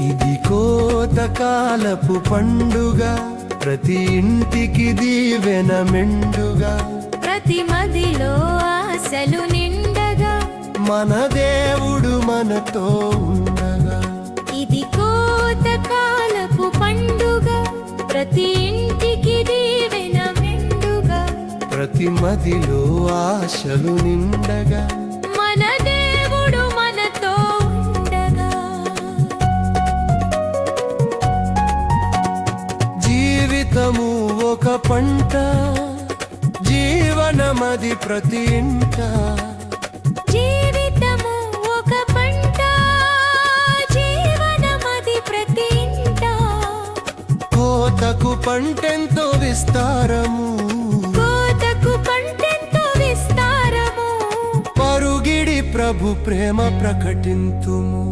ఇది కోతకాలపు పండుగ, ప్రతి ఇంటికి దీవెన మెండుగా, ప్రతి మదిలో ఆశలు నిండగా, మన దేవుడు మనతో ఉండగా. ఇది కోతకాలపు పండుగ, ప్రతి ఇంటికి దీవెన మెండుగా, ప్రతి మదిలో ఆశలు నిండగా, మన దేవుడు మనతో ఉండగా. జీవితము ఒక పంట, జీవనమది ప్రతి ఇంట. జీవితము ఒక పంట, జీవనమది ప్రతి ఇంట. కోతకు పంటెంతో విస్తారము, కోతకు పంటెంతో విస్తారము. పరుగిడి ప్రభు ప్రేమ ప్రకటింతుము.